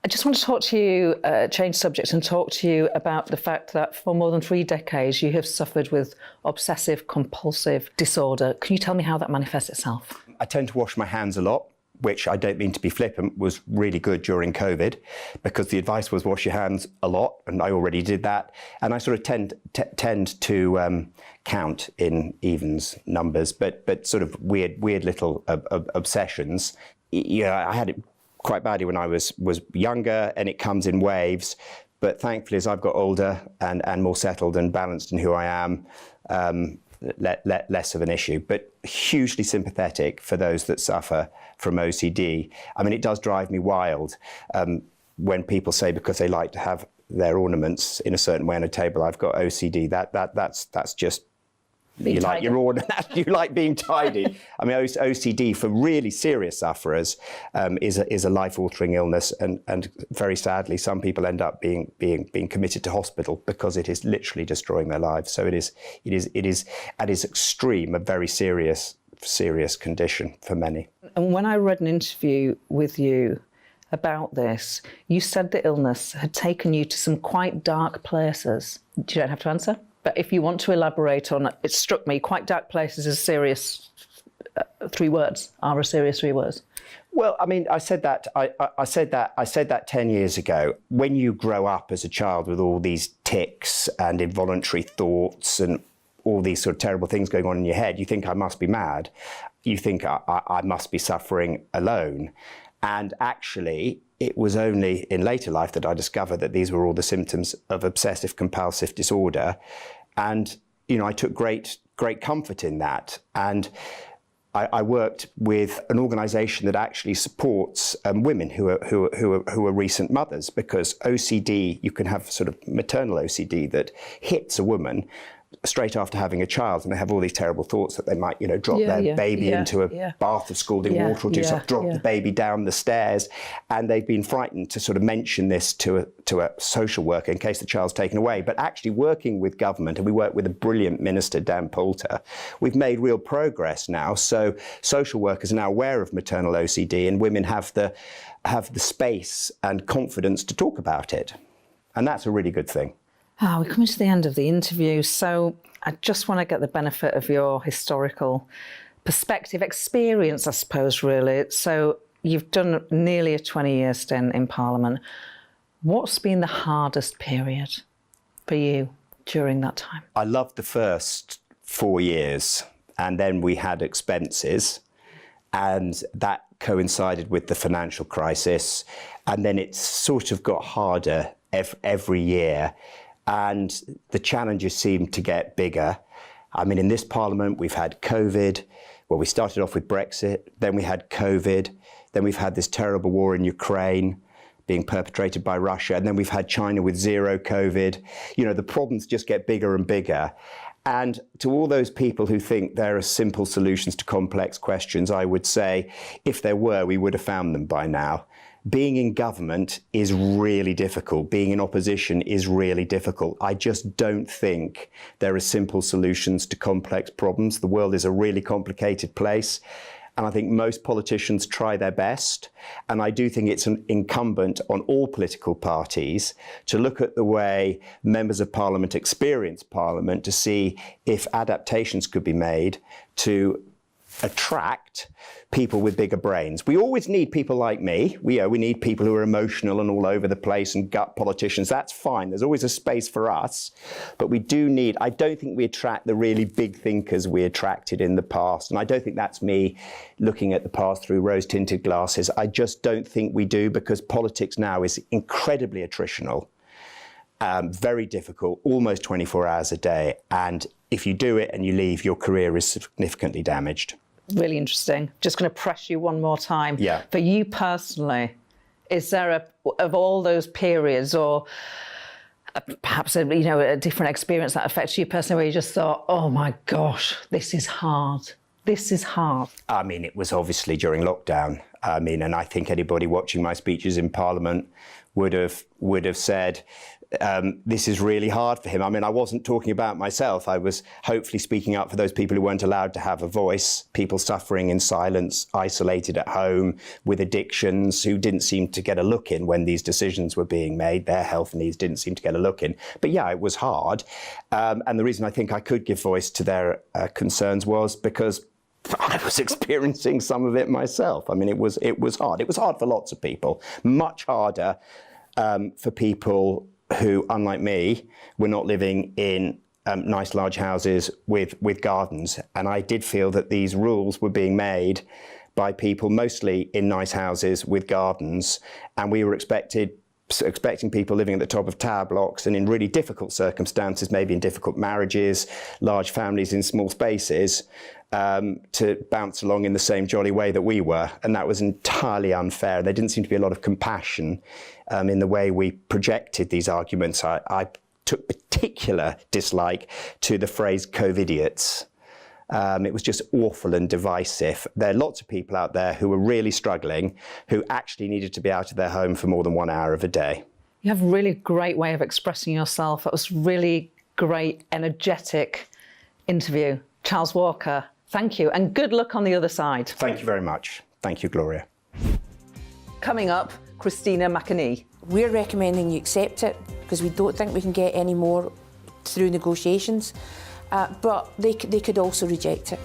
I just want to talk to you, change subjects, and talk to you about the fact that for more than 3 decades you have suffered with obsessive compulsive disorder. Can you tell me how that manifests itself? I tend to wash my hands a lot, which I don't mean to be flippant, was really good during COVID, because the advice was wash your hands a lot, and I already did that. And I sort of tend to count in evens numbers, but sort of weird little obsessions. Yeah, I had it quite badly when I was younger, and it comes in waves. But thankfully, as I've got older and more settled and balanced in who I am, less of an issue, but hugely sympathetic for those that suffer from OCD. I mean, it does drive me wild when people say because they like to have their ornaments in a certain way on a table, I've got OCD. That's just you like your ornament. You like being tidy. I mean, OCD for really serious sufferers is a life-altering illness, and very sadly, some people end up being committed to hospital because it is literally destroying their lives. So it is at its extreme a very serious condition for many. And when I read an interview with you about this, you said the illness had taken you to some quite dark places. You don't have to answer. But if you want to elaborate on it, it struck me, quite dark places is serious 3 words, are a serious 3 words. Well, I mean, I said that 10 years ago. When you grow up as a child with all these tics and involuntary thoughts and all these sort of terrible things going on in your head, you think I must be mad. You think I must be suffering alone. And actually, it was only in later life that I discovered that these were all the symptoms of obsessive compulsive disorder. And, I took great comfort in that. And I worked with an organisation that actually supports women who are recent mothers, because OCD, you can have sort of maternal OCD that hits a woman straight after having a child, and they have all these terrible thoughts that they might, drop their baby into a bath of scalding water, or do something, drop the baby down the stairs, and they've been frightened to sort of mention this to a social worker in case the child's taken away. But actually working with government, and we work with a brilliant minister, Dan Poulter, we've made real progress now. So social workers are now aware of maternal OCD, and women have the space and confidence to talk about it, and that's a really good thing. We're coming to the end of the interview, so I just want to get the benefit of your historical perspective, experience, I suppose, really. So you've done nearly a 20-year stint in Parliament. What's been the hardest period for you during that time? I loved the first 4 years, and then we had expenses, and that coincided with the financial crisis, and then it sort of got harder every year. And the challenges seem to get bigger. I mean, in this Parliament, we've had COVID. Well, we started off with Brexit, then we had COVID, then we've had this terrible war in Ukraine being perpetrated by Russia, and then we've had China with zero COVID. The problems just get bigger and bigger. And to all those people who think there are simple solutions to complex questions, I would say, if there were, we would have found them by now. being in government is really difficult. Being in opposition is really difficult. I just don't think there are simple solutions to complex problems. The world is a really complicated place. And I think most politicians try their best. And I do think it's incumbent on all political parties to look at the way members of Parliament experience Parliament to see if adaptations could be made to attract people with bigger brains. We always need people like me. We need people who are emotional and all over the place and gut politicians. That's fine. There's always a space for us. But we do need, I don't think we attract the really big thinkers we attracted in the past. And I don't think that's me looking at the past through rose-tinted glasses. I just don't think we do, because politics now is incredibly attritional, very difficult, almost 24 hours a day. And if you do it and you leave, your career is significantly damaged. Really interesting. Just going to press you one more time. Yeah. For you personally, is there of all those periods, or perhaps a different experience that affects you personally, where you just thought, oh my gosh, this is hard. This is hard. I mean, it was obviously during lockdown. And I think anybody watching my speeches in Parliament would have said, this is really hard for him. I mean, I wasn't talking about myself. I was hopefully speaking up for those people who weren't allowed to have a voice, people suffering in silence, isolated at home with addictions, who didn't seem to get a look in when these decisions were being made. Their health needs didn't seem to get a look in. But yeah, it was hard. And the reason I think I could give voice to their concerns was because I was experiencing some of it myself. I mean, it was hard. It was hard for lots of people, much harder for people who, unlike me, were not living in nice large houses with gardens. And I did feel that these rules were being made by people mostly in nice houses with gardens, and we were expecting people living at the top of tower blocks and in really difficult circumstances, maybe in difficult marriages, large families in small spaces, to bounce along in the same jolly way that we were. And that was entirely unfair. There didn't seem to be a lot of compassion in the way we projected these arguments. I took particular dislike to the phrase COVIDiots. It was just awful and divisive. There are lots of people out there who were really struggling, who actually needed to be out of their home for more than 1 hour of a day. You have a really great way of expressing yourself. It was really great, energetic interview. Charles Walker, thank you, and good luck on the other side. Thank you very much. Thank you, Gloria. Coming up, Christina McAnee. We're recommending you accept it because we don't think we can get any more through negotiations, but they could also reject it.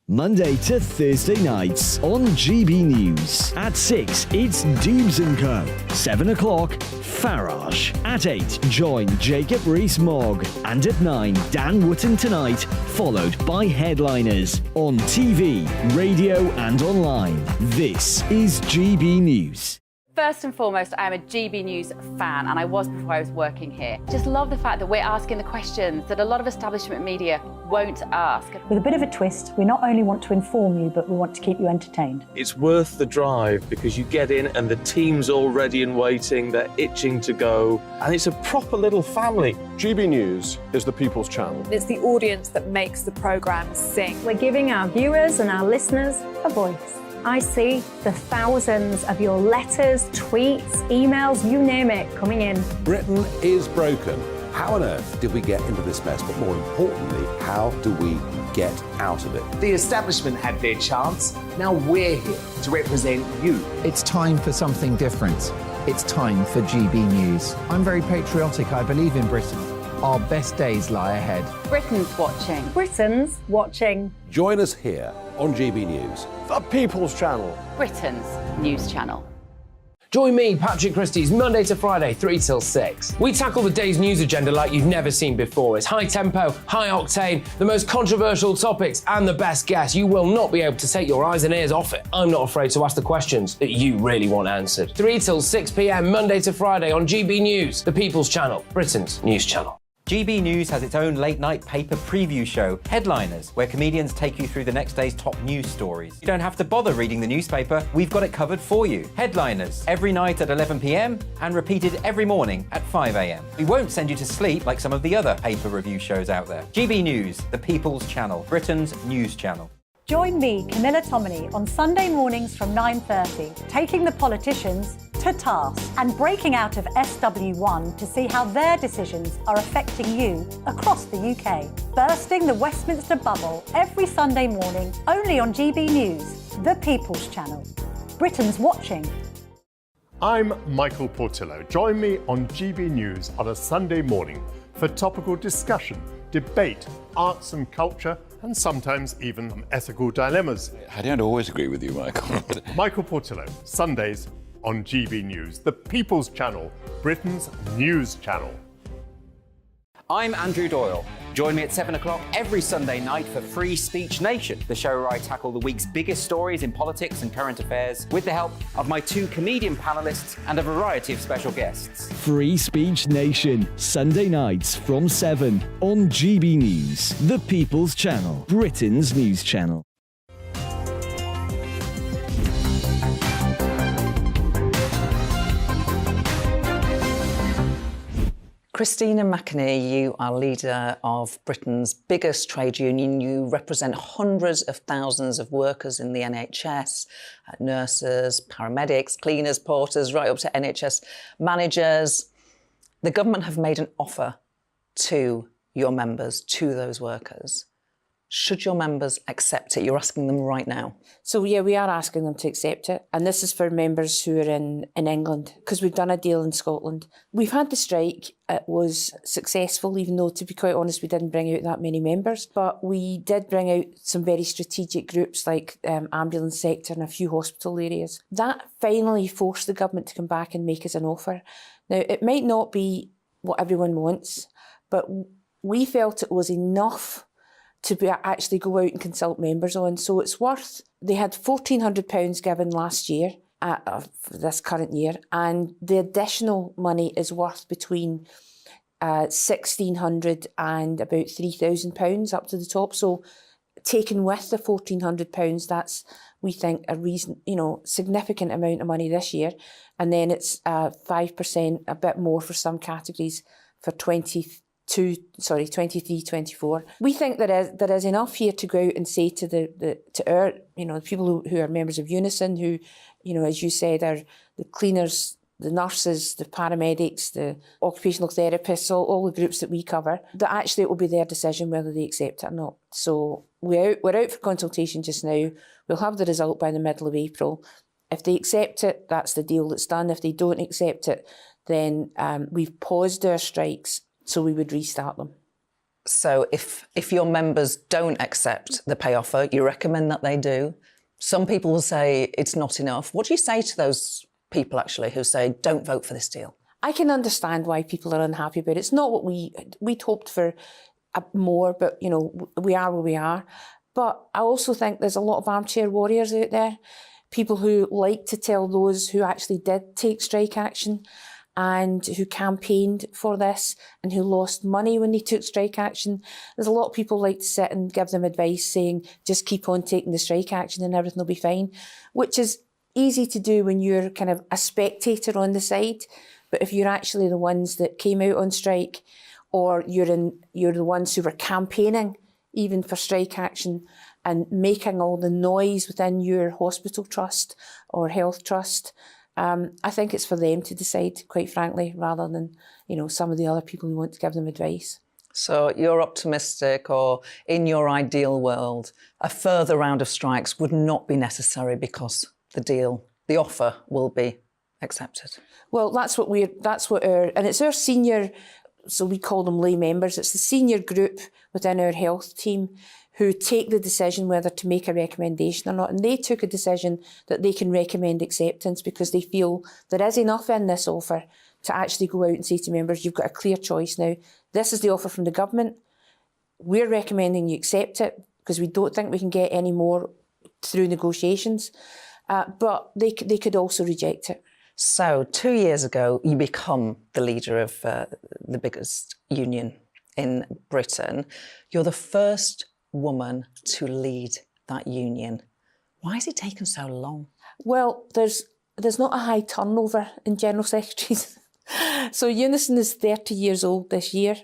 Monday to Thursday nights on GB News. At 6, it's Dubes & Co. 7 o'clock, Farage. At 8, join Jacob Rees-Mogg. And at 9, Dan Wootton Tonight, followed by headliners on TV, radio and online. This is GB News. First and foremost, I am a GB News fan, and I was before I was working here. Just love the fact that we're asking the questions that a lot of establishment media won't ask. With a bit of a twist, we not only want to inform you, but we want to keep you entertained. It's worth the drive because you get in and the team's all ready and waiting, they're itching to go, and it's a proper little family. GB News is the People's Channel. It's the audience that makes the programme sing. We're giving our viewers and our listeners a voice. I see the thousands of your letters, tweets, emails, you name it, coming in. Britain is broken. How on earth did we get into this mess? But more importantly, how do we get out of it? The establishment had their chance. Now we're here to represent you. It's time for something different. It's time for GB News. I'm very patriotic. I believe in Britain. Our best days lie ahead. Britain's watching. Britain's watching. Join us here on GB News. The People's Channel. Britain's news channel. Join me, Patrick Christie's, Monday to Friday, 3 till 6. We tackle the day's news agenda like you've never seen before. It's high tempo, high octane, the most controversial topics, and the best guests. You will not be able to take your eyes and ears off it. I'm not afraid to ask the questions that you really want answered. 3 till 6 p.m, Monday to Friday on GB News, the People's Channel, Britain's news channel. GB News has its own late-night paper preview show, Headliners, where comedians take you through the next day's top news stories. You don't have to bother reading the newspaper, we've got it covered for you. Headliners, every night at 11 p.m. and repeated every morning at 5 a.m. We won't send you to sleep like some of the other paper review shows out there. GB News, the People's Channel, Britain's news channel. Join me, Camilla Tominey, on Sunday mornings from 9:30, taking the politicians to task and breaking out of SW1 to see how their decisions are affecting you across the UK. Bursting the Westminster bubble every Sunday morning, only on GB News, the People's Channel. Britain's watching. I'm Michael Portillo. Join me on GB News on a Sunday morning for topical discussion, debate, arts and culture, and sometimes even ethical dilemmas. I don't always agree with you, Michael. Michael Portillo, Sundays on GB News, the People's Channel, Britain's news channel. I'm Andrew Doyle. Join me at 7 o'clock every Sunday night for Free Speech Nation, the show where I tackle the week's biggest stories in politics and current affairs with the help of my two comedian panellists and a variety of special guests. Free Speech Nation, Sunday nights from 7 on GB News, the People's Channel, Britain's news channel. Christina McAnee, you are leader of Britain's biggest trade union. You represent hundreds of thousands of workers in the NHS, nurses, paramedics, cleaners, porters, right up to NHS managers. The government have made an offer to your members, to those workers. Should your members accept it? You're asking them right now. So yeah, we are asking them to accept it. And this is for members who are in England, because we've done a deal in Scotland. We've had the strike. It was successful, even though, to be quite honest, we didn't bring out that many members. But we did bring out some very strategic groups like ambulance sector and a few hospital areas. That finally forced the government to come back and make us an offer. Now, it might not be what everyone wants, but we felt it was enough to actually go out and consult members on. So it's worth, they had £1,400 given last year, for this current year, and the additional money is worth between £1,600 and about £3,000 up to the top. So taken with the £1,400, that's, we think, a significant amount of money this year. And then it's 5%, a bit more for some categories for 23-24. We think there is enough here to go out and say to the people who are members of Unison, who, as you said, are the cleaners, the nurses, the paramedics, the occupational therapists, all the groups that we cover, that actually it will be their decision whether they accept it or not. So we're out for consultation just now. We'll have the result by the middle of April. If they accept it, that's the deal that's done. If they don't accept it, then we've paused our strikes, so we would restart them. So if your members don't accept the pay offer, you recommend that they do. Some people will say it's not enough. What do you say to those people, actually, who say, don't vote for this deal? I can understand why people are unhappy about it. It's not what we'd hoped for more, but, we are where we are. But I also think there's a lot of armchair warriors out there, people who like to tell those who actually did take strike action and who campaigned for this and who lost money when they took strike action. There's a lot of people like to sit and give them advice saying, just keep on taking the strike action and everything will be fine, which is easy to do when you're kind of a spectator on the side. But if you're actually the ones that came out on strike, or you're the ones who were campaigning even for strike action and making all the noise within your hospital trust or health trust, I think it's for them to decide, quite frankly, rather than, some of the other people who want to give them advice. So you're optimistic, or in your ideal world, a further round of strikes would not be necessary because the offer will be accepted. Well, and it's our senior, so we call them lay members, it's the senior group within our health team who take the decision whether to make a recommendation or not. And they took a decision that they can recommend acceptance because they feel there is enough in this offer to actually go out and say to members, you've got a clear choice now. This is the offer from the government. We're recommending you accept it because we don't think we can get any more through negotiations. But they could also reject it. So 2 years ago, you become the leader of the biggest union in Britain. You're the first woman to lead that union. Why has it taken so long? Well, there's not a high turnover in General Secretaries. So Unison is 30 years old this year,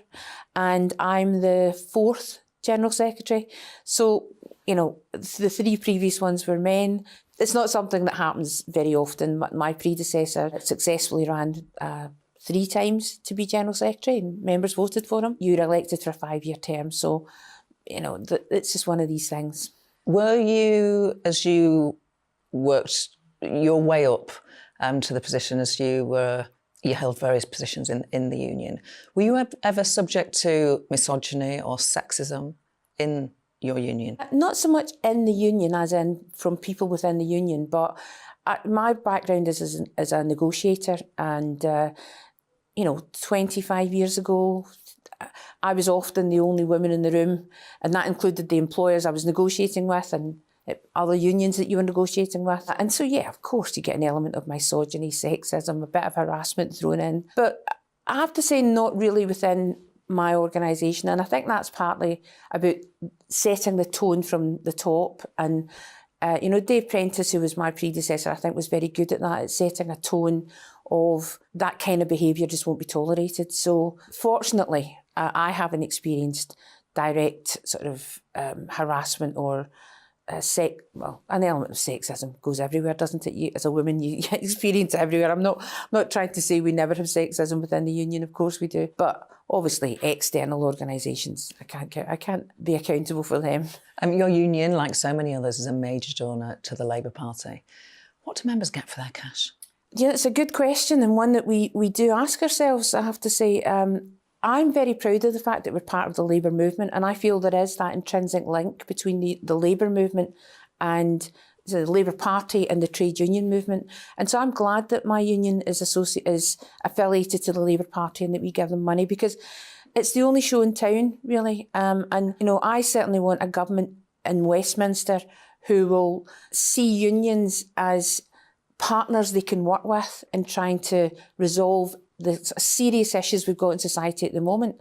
and I'm the 4th General Secretary. So, you know, the 3 previous ones were men. It's not something that happens very often. My predecessor successfully ran 3 times to be General Secretary, and members voted for him. You're elected for a 5-year term, so, you know, it's just one of these things. Were you, as you worked your way up to the position as you held various positions in the union, were you ever subject to misogyny or sexism in your union? Not so much in the union as in from people within the union, but my background is as a negotiator, and, you know, 25 years ago, I was often the only woman in the room, and that included the employers I was negotiating with and other unions that you were negotiating with. And so, yeah, of course, you get an element of misogyny, sexism, a bit of harassment thrown in. But I have to say, not really within my organisation. And I think that's partly about setting the tone from the top. And, you know, Dave Prentice, who was my predecessor, I think was very good at that, at setting a tone of that kind of behaviour just won't be tolerated. So, fortunately, I haven't experienced direct sort of harassment or an element of sexism goes everywhere, doesn't it? As a woman, you experience it everywhere. I'm not trying to say we never have sexism within the union. Of course we do, but obviously external organisations, I can't be accountable for them. Your union, like so many others, is a major donor to the Labour Party. What do members get for their cash? Yeah, it's a good question, and one that we do ask ourselves, I have to say. I'm very proud of the fact that we're part of the Labour movement, and I feel there is that intrinsic link between the Labour movement and the Labour Party and the trade union movement. And so I'm glad that my union is affiliated to the Labour Party and that we give them money, because it's the only show in town, really. And, you know, I certainly want a government in Westminster who will see unions as partners they can work with in trying to resolve the serious issues we've got in society at the moment.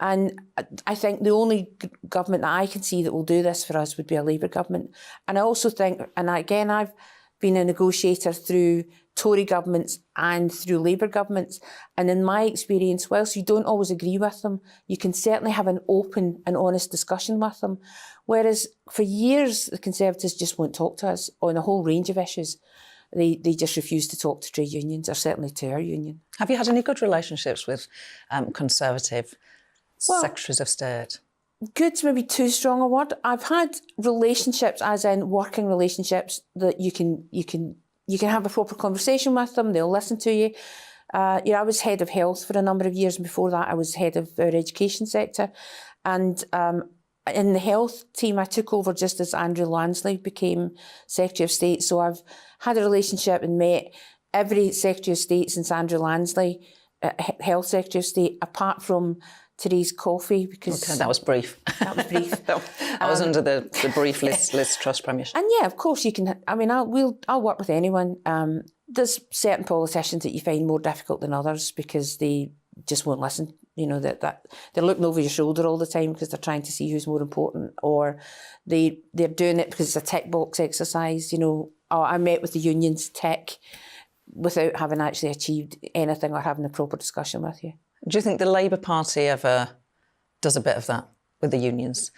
And I think the only government that I can see that will do this for us would be a Labour government. And I also think, and again, I've been a negotiator through Tory governments and through Labour governments. And in my experience, whilst you don't always agree with them, you can certainly have an open and honest discussion with them. Whereas for years, the Conservatives just won't talk to us on a whole range of issues. They just refuse to talk to trade unions, or certainly to our union. Have you had any good relationships with Conservative Secretaries of State? Good's maybe too strong a word. I've had relationships, as in working relationships, that you can have a proper conversation with them. They'll listen to you. I was head of health for a number of years, and before that, I was head of our education sector. And in the health team, I took over just as Andrew Lansley became Secretary of State. So I've had a relationship and met every Secretary of State since Andrew Lansley, Health Secretary of State, apart from Therese Coffey, because... Okay, that was brief. That was brief. I was under the brief Liz Truss premiership. And yeah, of course you can... I mean, I'll work with anyone. There's certain politicians that you find more difficult than others because they just won't listen. You know, that they're looking over your shoulder all the time because they're trying to see who's more important, or they're doing it because it's a tick box exercise. You know, I met with the unions tick without having actually achieved anything or having a proper discussion with you. Do you think the Labour Party ever does a bit of that with the unions?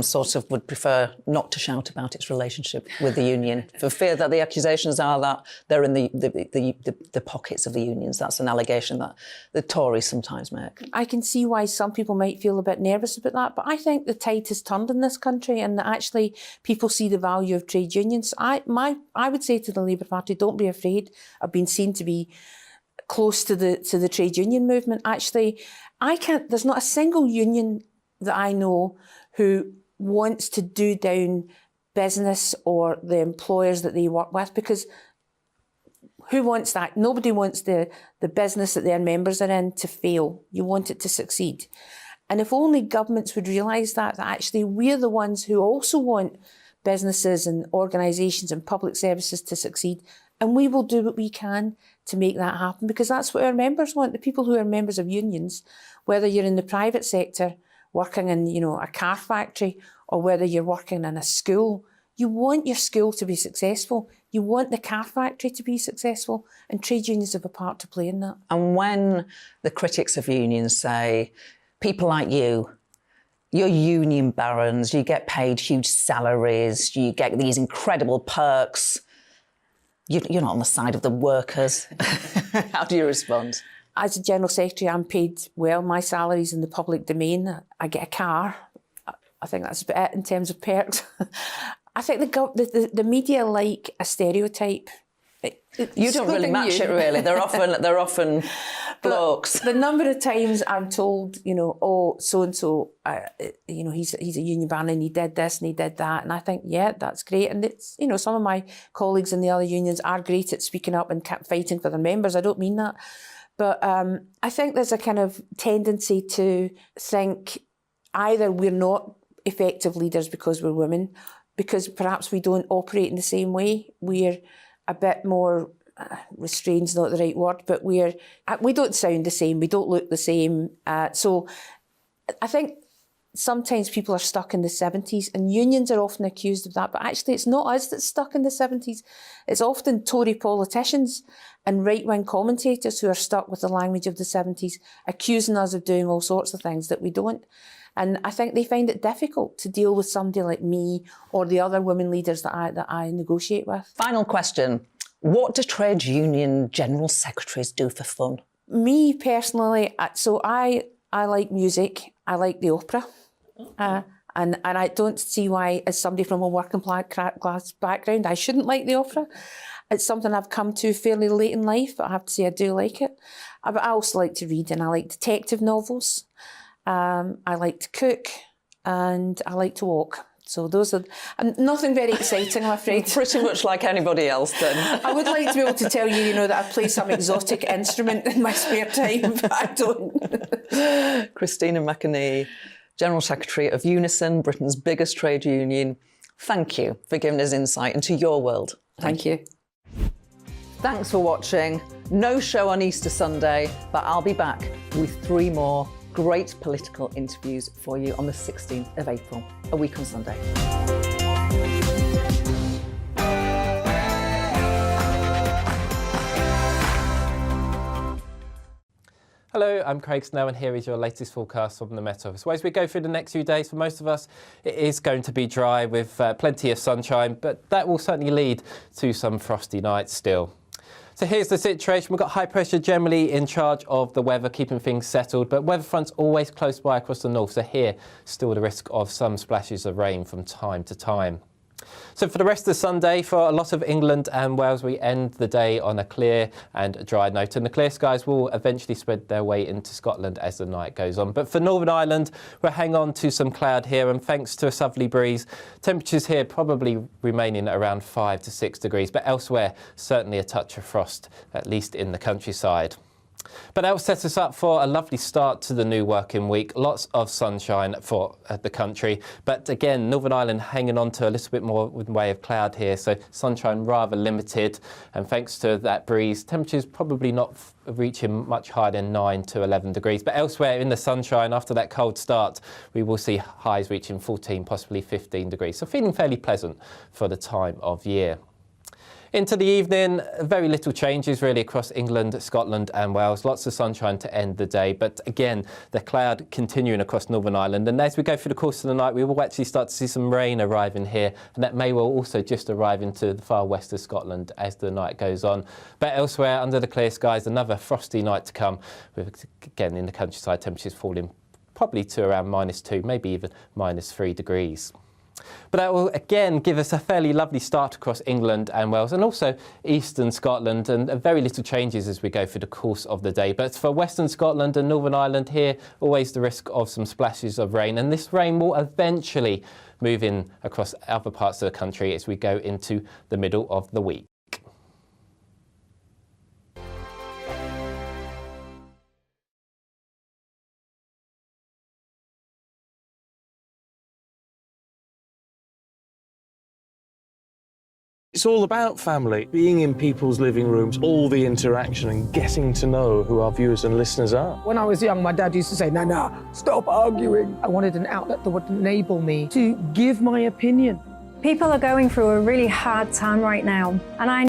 Sort of would prefer not to shout about its relationship with the union for fear that the accusations are that they're in the pockets of the unions. That's an allegation that the Tories sometimes make. I can see why some people might feel a bit nervous about that, but I think the tide has turned in this country, and that actually people see the value of trade unions. I would say to the Labour Party, don't be afraid of being seen to be close to the trade union movement. Actually, there's not a single union that I know who wants to do down business or the employers that they work with, because who wants that? Nobody wants the business that their members are in to fail. You want it to succeed. And if only governments would realise that actually we're the ones who also want businesses and organisations and public services to succeed, And we will do what we can to make that happen, because that's what our members want. The people who are members of unions, whether you're in the private sector working in, you know, a car factory, or whether you're working in a school, you want your school to be successful. You want the car factory to be successful, and trade unions have a part to play in that. And when the critics of unions say, people like you, you're union barons, you get paid huge salaries, you get these incredible perks, you're not on the side of the workers. How do you respond? As a General Secretary, I'm paid well. My salary's in the public domain. I get a car. I think that's about it in terms of perks. I think the media like a stereotype. You don't really match it, really. They're often blokes. The number of times I'm told, you know, oh, so and so, you know, he's a union baron and he did this and he did that, and I think, yeah, that's great. And it's, you know, some of my colleagues in the other unions are great at speaking up and fighting for their members. I don't mean that, but I think there's a kind of tendency to think either we're not effective leaders because we're women, because perhaps we don't operate in the same way. We're a bit more restrained's not the right word, but we don't sound the same, we don't look the same. So I think sometimes people are stuck in the 70s, and unions are often accused of that, but actually it's not us that's stuck in the 70s. It's often Tory politicians and right-wing commentators who are stuck with the language of the 70s, accusing us of doing all sorts of things that we don't. And I think they find it difficult to deal with somebody like me or the other women leaders that I negotiate with. Final question. What do trade union general secretaries do for fun? Me personally, so I like music. I like the opera. And I don't see why, as somebody from a working class background, I shouldn't like the opera. It's something I've come to fairly late in life, but I have to say I do like it. But I also like to read, and I like detective novels. I like to cook, and I like to walk. So those are nothing very exciting, I'm afraid. Pretty much like anybody else then. I would like to be able to tell you, you know, that I play some exotic instrument in my spare time, but I don't. Christina McAnee, General Secretary of Unison, Britain's biggest trade union. Thank you for giving us insight into your world. Thank you. Thanks for watching. No show on Easter Sunday, but I'll be back with 3 more great political interviews for you on the 16th of April, a week on Sunday. Hello, I'm Craig Snell, and here is your latest forecast from the Met Office. Well, as we go through the next few days, for most of us, it is going to be dry with plenty of sunshine, but that will certainly lead to some frosty nights still. So here's the situation. We've got high pressure generally in charge of the weather, keeping things settled, but weather fronts always close by across the north. So here, still the risk of some splashes of rain from time to time. So for the rest of Sunday, for a lot of England and Wales, we end the day on a clear and dry note, and the clear skies will eventually spread their way into Scotland as the night goes on. But for Northern Ireland, we'll hang on to some cloud here, and thanks to a southerly breeze, temperatures here probably remaining around 5 to 6 degrees, but elsewhere certainly a touch of frost, at least in the countryside. But that will set us up for a lovely start to the new working week. Lots of sunshine for the country. But again, Northern Ireland hanging on to a little bit more in the way of cloud here. So sunshine rather limited. And thanks to that breeze, temperatures probably not reaching much higher than 9 to 11 degrees. But elsewhere in the sunshine, after that cold start, we will see highs reaching 14, possibly 15 degrees. So feeling fairly pleasant for the time of year. Into the evening, very little changes really across England, Scotland and Wales. Lots of sunshine to end the day, but again, the cloud continuing across Northern Ireland. And as we go through the course of the night, we will actually start to see some rain arriving here, and that may well also just arrive into the far west of Scotland as the night goes on. But elsewhere, under the clear skies, another frosty night to come, with, again, in the countryside, temperatures falling probably to around -2, maybe even -3 degrees. But that will again give us a fairly lovely start across England and Wales, and also eastern Scotland, and very little changes as we go through the course of the day. But for western Scotland and Northern Ireland here, always the risk of some splashes of rain, and this rain will eventually move in across other parts of the country as we go into the middle of the week. It's all about family, being in people's living rooms, all the interaction and getting to know who our viewers and listeners are. When I was young, my dad used to say, "Nah, stop arguing." I wanted an outlet that would enable me to give my opinion. People are going through a really hard time right now, and I